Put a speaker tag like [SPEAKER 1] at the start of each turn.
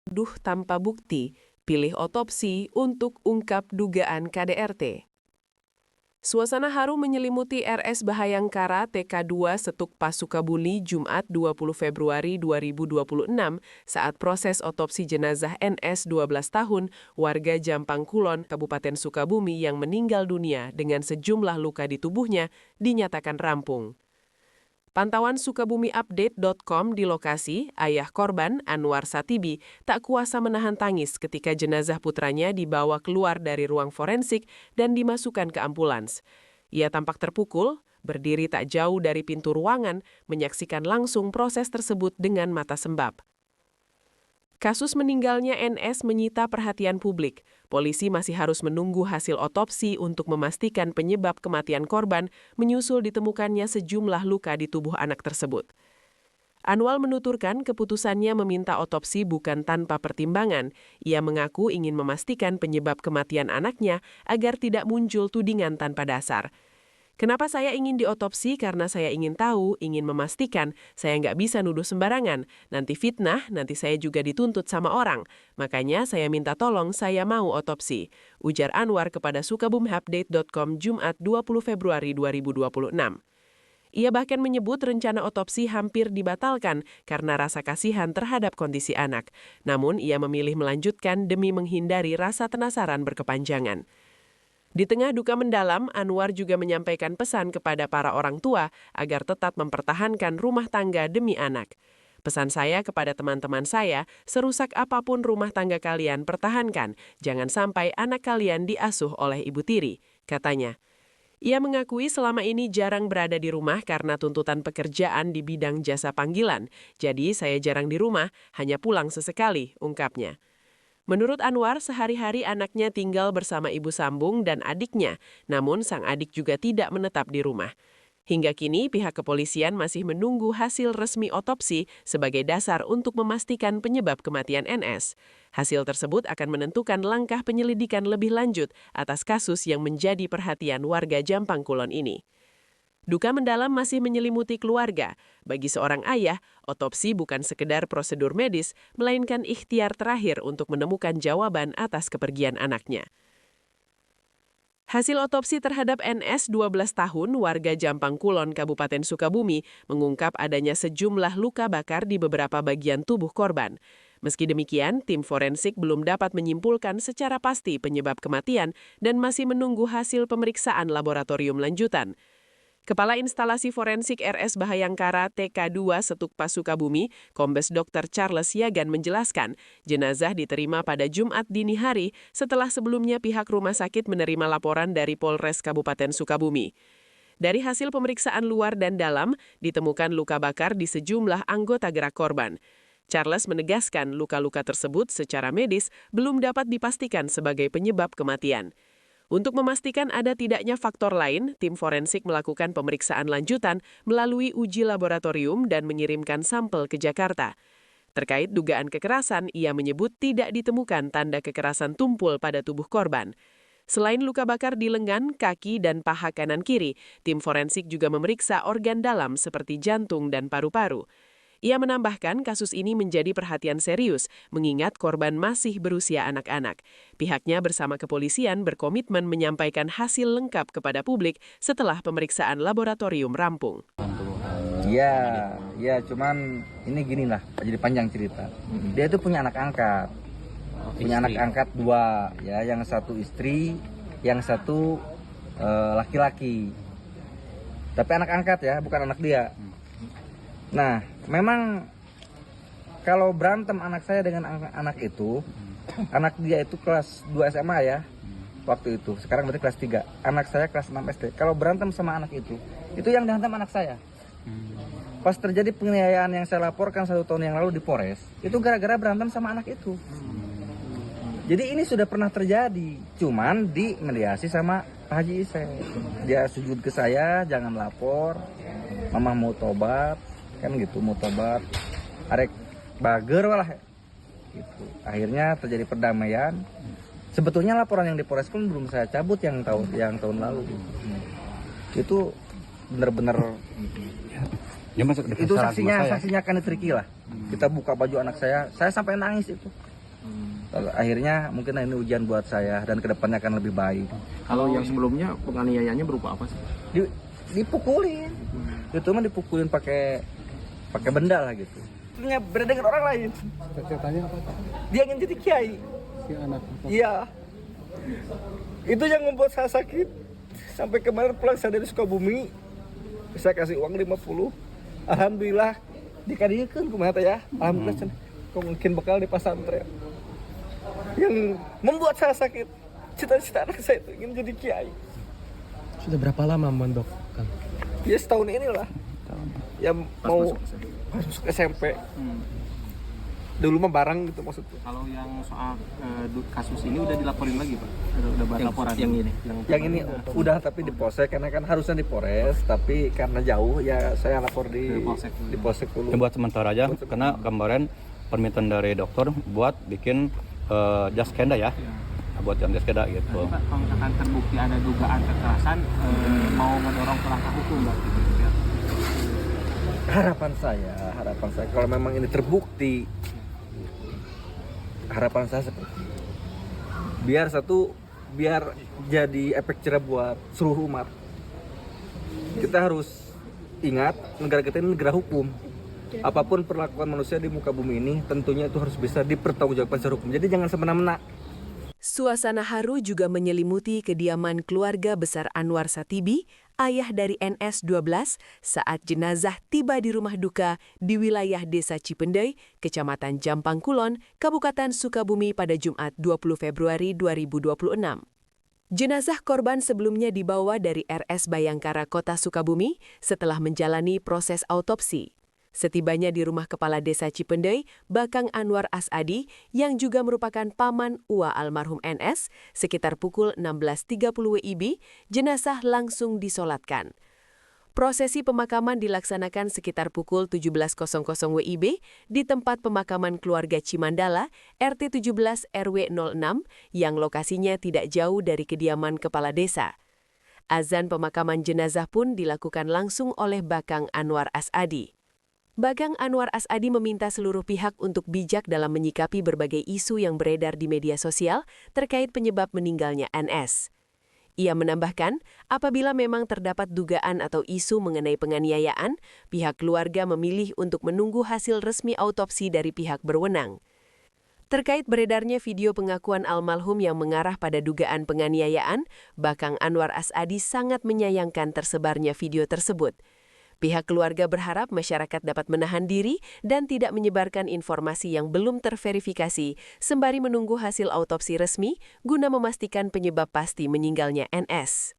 [SPEAKER 1] tuduh tanpa bukti, pilih otopsi untuk ungkap dugaan KDRT. Suasana haru menyelimuti RS Bhayangkara TK2 Setuk Pas Sukabumi Jumat 20 Februari 2026 saat proses otopsi jenazah NS 12 tahun warga Jampang Kulon, Kabupaten Sukabumi yang meninggal dunia dengan sejumlah luka di tubuhnya dinyatakan rampung. Pantauan SukabumiUpdate.com di lokasi, ayah korban, Anwar Satibi, tak kuasa menahan tangis ketika jenazah putranya dibawa keluar dari ruang forensik dan dimasukkan ke ambulans. Ia tampak terpukul, berdiri tak jauh dari pintu ruangan, menyaksikan langsung proses tersebut dengan mata sembab. Kasus meninggalnya NS menyita perhatian publik. Polisi masih harus menunggu hasil otopsi untuk memastikan penyebab kematian korban menyusul ditemukannya sejumlah luka di tubuh anak tersebut. Anwar menuturkan keputusannya meminta otopsi bukan tanpa pertimbangan. Ia mengaku ingin memastikan penyebab kematian anaknya agar tidak muncul tudingan tanpa dasar. Kenapa saya ingin diotopsi? Karena saya ingin tahu, ingin memastikan. Saya nggak bisa nuduh sembarangan. Nanti fitnah, nanti saya juga dituntut sama orang. Makanya saya minta tolong, saya mau otopsi. Ujar Anwar kepada SukabumiUpdate.com Jumat 20 Februari 2026. Ia bahkan menyebut rencana otopsi hampir dibatalkan karena rasa kasihan terhadap kondisi anak. Namun ia memilih melanjutkan demi menghindari rasa penasaran berkepanjangan. Di tengah duka mendalam, Anwar juga menyampaikan pesan kepada para orang tua agar tetap mempertahankan rumah tangga demi anak. Pesan saya kepada teman-teman saya, serusak apapun rumah tangga kalian pertahankan, jangan sampai anak kalian diasuh oleh ibu tiri, katanya. Ia mengakui selama ini jarang berada di rumah karena tuntutan pekerjaan di bidang jasa panggilan, jadi saya jarang di rumah, hanya pulang sesekali, ungkapnya. Menurut Anwar, sehari-hari anaknya tinggal bersama ibu sambung dan adiknya, namun sang adik juga tidak menetap di rumah. Hingga kini, pihak kepolisian masih menunggu hasil resmi otopsi sebagai dasar untuk memastikan penyebab kematian NS. Hasil tersebut akan menentukan langkah penyelidikan lebih lanjut atas kasus yang menjadi perhatian warga Jampang Kulon ini. Duka mendalam masih menyelimuti keluarga. Bagi seorang ayah, otopsi bukan sekedar prosedur medis, melainkan ikhtiar terakhir untuk menemukan jawaban atas kepergian anaknya. Hasil otopsi terhadap NS 12 tahun warga Jampang Kulon, Kabupaten Sukabumi, mengungkap adanya sejumlah luka bakar di beberapa bagian tubuh korban. Meski demikian, tim forensik belum dapat menyimpulkan secara pasti penyebab kematian dan masih menunggu hasil pemeriksaan laboratorium lanjutan. Kepala Instalasi Forensik RS Bhayangkara TK2 Setuk Pas Sukabumi, Kombes Dr. Charles Yagan menjelaskan, jenazah diterima pada Jumat dini hari setelah sebelumnya pihak rumah sakit menerima laporan dari Polres Kabupaten Sukabumi. Dari hasil pemeriksaan luar dan dalam, ditemukan luka bakar di sejumlah anggota gerak korban. Charles menegaskan luka-luka tersebut secara medis belum dapat dipastikan sebagai penyebab kematian. Untuk memastikan ada tidaknya faktor lain, tim forensik melakukan pemeriksaan lanjutan melalui uji laboratorium dan mengirimkan sampel ke Jakarta. Terkait dugaan kekerasan, ia menyebut tidak ditemukan tanda kekerasan tumpul pada tubuh korban. Selain luka bakar di lengan, kaki, dan paha kanan kiri, tim forensik juga memeriksa organ dalam seperti jantung dan paru-paru. Ia menambahkan kasus ini menjadi perhatian serius, mengingat korban masih berusia anak-anak. Pihaknya bersama kepolisian berkomitmen menyampaikan hasil lengkap kepada publik setelah pemeriksaan laboratorium rampung.
[SPEAKER 2] Ya, cuman ini gini lah, jadi panjang cerita. Dia itu punya anak angkat, anak angkat 2, ya, yang satu istri, yang satu laki-laki. Tapi anak angkat ya, bukan anak dia. Nah, memang kalau berantem anak saya dengan anak itu, anak dia itu kelas 2 SMA ya, waktu itu. Sekarang berarti kelas 3. Anak saya kelas 6 SD. Kalau berantem sama anak itu yang dihantam anak saya. Pas terjadi penganiayaan yang saya laporkan 1 tahun yang lalu di Polres, itu gara-gara berantem sama anak itu. Jadi ini sudah pernah terjadi, cuman dimediasi sama Pak Haji Isek. Dia sujud ke saya, jangan lapor, mama mau tobat. Kan gitu, mau tobat arek bager lah gitu. Akhirnya terjadi perdamaian. Sebetulnya laporan yang di Polres pun belum saya cabut yang tahun lalu itu benar-benar itu saksinya kan tricky lah. Kita buka baju anak saya sampai nangis itu. Akhirnya mungkin ini ujian buat saya dan kedepannya akan lebih baik.
[SPEAKER 3] Kalau yang sebelumnya penganiayaannya berupa apa sih?
[SPEAKER 2] Dipukulin. Itu mah dipukulin pakai benda lah gitu. Punya beda dengan orang lain.
[SPEAKER 4] Ceritanya apa?
[SPEAKER 2] Dia ingin jadi kiai.
[SPEAKER 4] Si anak apa?
[SPEAKER 2] Iya. Itu yang membuat saya sakit. Sampai kemarin pulang saya dari Sukabumi, saya kasih uang 50. Alhamdulillah dikadieukeun kumaha teh ya. Alhamdulillah kok mungkin bakal di pesantren. Yang membuat saya sakit. Cita-cita anak saya itu ingin jadi kiai.
[SPEAKER 4] Sudah berapa lama mondok, Kang?
[SPEAKER 2] Ya setahun inilah. Ya mau masuk SMP. Dulu mah bareng gitu maksudnya.
[SPEAKER 3] Kalau yang soal kasus ini udah dilaporin lagi Pak? Udah buat laporan? Yang ini?
[SPEAKER 2] Yang ini udah tapi di Polsek, karena kan harusnya di Polres, tapi karena jauh ya saya lapor di Polsek dulu.
[SPEAKER 5] Buat sementara aja, karena kemarin permintaan dari dokter buat bikin jas kenda ya. Buat yang jas kenda gitu.
[SPEAKER 3] Nanti Pak, kalau misalkan terbukti ada dugaan kekerasan, mau ngedorong ke langkah hukum Pak?
[SPEAKER 2] Harapan saya kalau memang ini terbukti, harapan saya seperti itu. Biar jadi efek jerah buat seluruh umat. Kita harus ingat negara kita ini negara hukum. Apapun perlakuan manusia di muka bumi ini tentunya itu harus bisa dipertanggungjawabkan secara hukum. Jadi jangan semena-mena.
[SPEAKER 1] Suasana haru juga menyelimuti kediaman keluarga besar Anwar Satibi, ayah dari NS-12, saat jenazah tiba di rumah duka di wilayah Desa Cipendei, Kecamatan Jampang Kulon, Kabupaten Sukabumi pada Jumat 20 Februari 2026. Jenazah korban sebelumnya dibawa dari RS Bayangkara Kota Sukabumi setelah menjalani proses autopsi. Setibanya di rumah kepala desa Cipendei, Bakang Anwar Asadi, yang juga merupakan paman Ua almarhum NS, sekitar pukul 16.30 WIB, jenazah langsung disolatkan. Prosesi pemakaman dilaksanakan sekitar pukul 17.00 WIB di tempat pemakaman keluarga Cimandala, RT 17 RW 06, yang lokasinya tidak jauh dari kediaman kepala desa. Azan pemakaman jenazah pun dilakukan langsung oleh Bakang Anwar Asadi. Bakang Anwar Asadi meminta seluruh pihak untuk bijak dalam menyikapi berbagai isu yang beredar di media sosial terkait penyebab meninggalnya NS. Ia menambahkan, apabila memang terdapat dugaan atau isu mengenai penganiayaan, pihak keluarga memilih untuk menunggu hasil resmi autopsi dari pihak berwenang. Terkait beredarnya video pengakuan almarhum yang mengarah pada dugaan penganiayaan, Bakang Anwar Asadi sangat menyayangkan tersebarnya video tersebut. Pihak keluarga berharap masyarakat dapat menahan diri dan tidak menyebarkan informasi yang belum terverifikasi, sembari menunggu hasil autopsi resmi guna memastikan penyebab pasti meninggalnya NS.